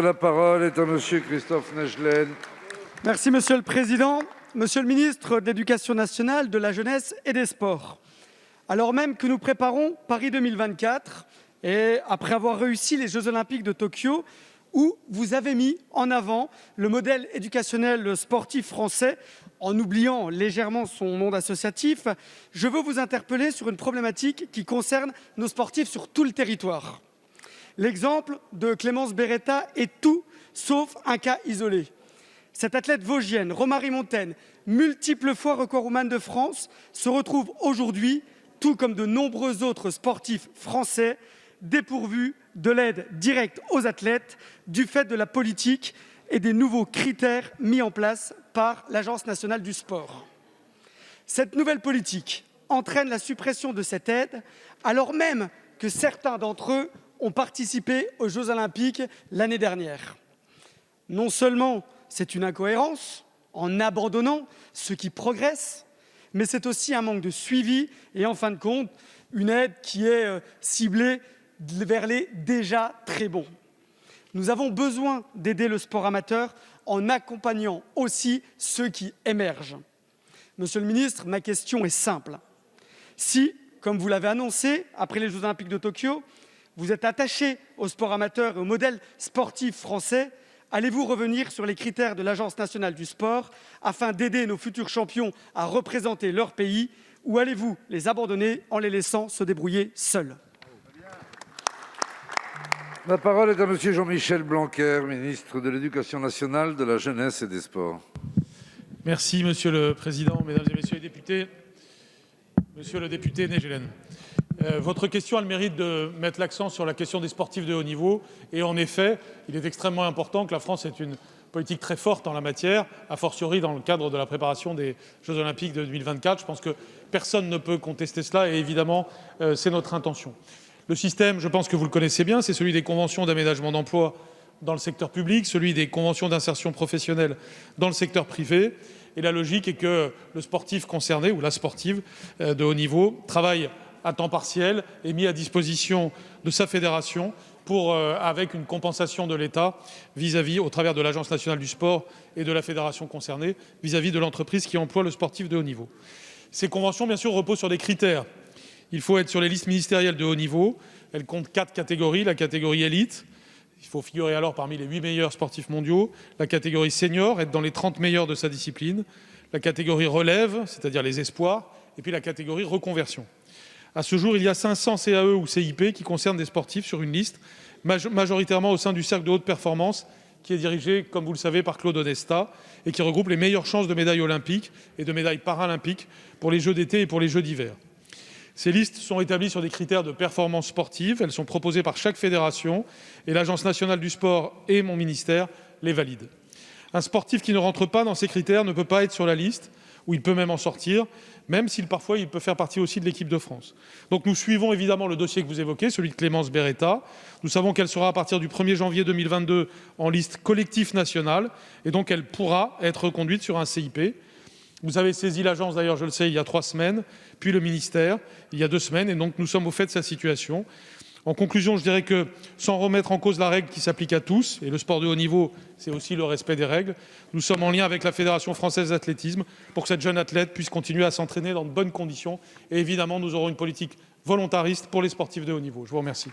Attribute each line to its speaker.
Speaker 1: La parole est à Monsieur Christophe Naegelen.
Speaker 2: Merci Monsieur le Président. Monsieur le ministre de l'Éducation nationale, de la jeunesse et des sports, alors même que nous préparons Paris 2024 et après avoir réussi les Jeux olympiques de Tokyo, où vous avez mis en avant le modèle éducationnel sportif français, en oubliant légèrement son monde associatif, je veux vous interpeller sur une problématique qui concerne nos sportifs sur tout le territoire. L'exemple de Clémence Beretta est tout sauf un cas isolé. Cette athlète vosgienne, Romary Montaine, multiple fois recordwoman de France, se retrouve aujourd'hui, tout comme de nombreux autres sportifs français, dépourvus de l'aide directe aux athlètes du fait de la politique et des nouveaux critères mis en place par l'Agence nationale du sport. Cette nouvelle politique entraîne la suppression de cette aide, alors même que certains d'entre eux ont participé aux Jeux olympiques l'année dernière. Non seulement c'est une incohérence en abandonnant ceux qui progressent, mais c'est aussi un manque de suivi et en fin de compte, une aide qui est ciblée vers les déjà très bons. Nous avons besoin d'aider le sport amateur en accompagnant aussi ceux qui émergent. Monsieur le ministre, ma question est simple. Si, comme vous l'avez annoncé après les Jeux olympiques de Tokyo, vous êtes attaché au sport amateur et au modèle sportif français, allez-vous revenir sur les critères de l'Agence nationale du sport afin d'aider nos futurs champions à représenter leur pays, ou allez-vous les abandonner en les laissant se débrouiller seuls?
Speaker 1: La parole est à Monsieur Jean-Michel Blanquer, ministre de l'Éducation nationale, de la jeunesse et des sports.
Speaker 3: Merci Monsieur le Président, Mesdames et Messieurs les députés. Monsieur le député Naegelen, votre question a le mérite de mettre l'accent sur la question des sportifs de haut niveau. Et en effet, il est extrêmement important que la France ait une politique très forte en la matière, a fortiori dans le cadre de la préparation des Jeux olympiques de 2024. Je pense que personne ne peut contester cela et évidemment, c'est notre intention. Le système, je pense que vous le connaissez bien, c'est celui des conventions d'aménagement d'emploi dans le secteur public, celui des conventions d'insertion professionnelle dans le secteur privé. Et la logique est que le sportif concerné ou la sportive de haut niveau travaille à temps partiel et mis à disposition de sa fédération avec une compensation de l'État vis-à-vis, au travers de l'Agence nationale du sport et de la fédération concernée, vis-à-vis de l'entreprise qui emploie le sportif de haut niveau. Ces conventions, bien sûr, reposent sur des critères. Il faut être sur les listes ministérielles de haut niveau. Elles comptent 4 catégories. La catégorie élite, il faut figurer alors parmi les 8 meilleurs sportifs mondiaux. La catégorie senior, être dans les 30 meilleurs de sa discipline. La catégorie relève, c'est-à-dire les espoirs. Et puis la catégorie reconversion. À ce jour, il y a 500 CAE ou CIP qui concernent des sportifs sur une liste, majoritairement au sein du cercle de haute performance, qui est dirigé, comme vous le savez, par Claude Onesta, et qui regroupe les meilleures chances de médailles olympiques et de médailles paralympiques pour les Jeux d'été et pour les Jeux d'hiver. Ces listes sont établies sur des critères de performance sportive. Elles sont proposées par chaque fédération et l'Agence nationale du sport et mon ministère les valident. Un sportif qui ne rentre pas dans ces critères ne peut pas être sur la liste, ou il peut même en sortir, même s'il parfois il peut faire partie aussi de l'équipe de France. Donc nous suivons évidemment le dossier que vous évoquez, celui de Clémence Beretta. Nous savons qu'elle sera à partir du 1er janvier 2022 en liste collectif nationale, et donc elle pourra être reconduite sur un CIP. Vous avez saisi l'agence, d'ailleurs, je le sais, il y a 3 semaines, puis le ministère, il y a 2 semaines, et donc nous sommes au fait de sa situation. En conclusion, je dirais que, sans remettre en cause la règle qui s'applique à tous, et le sport de haut niveau, c'est aussi le respect des règles, nous sommes en lien avec la Fédération française d'athlétisme pour que cette jeune athlète puisse continuer à s'entraîner dans de bonnes conditions. Et évidemment, nous aurons une politique volontariste pour les sportifs de haut niveau. Je vous remercie.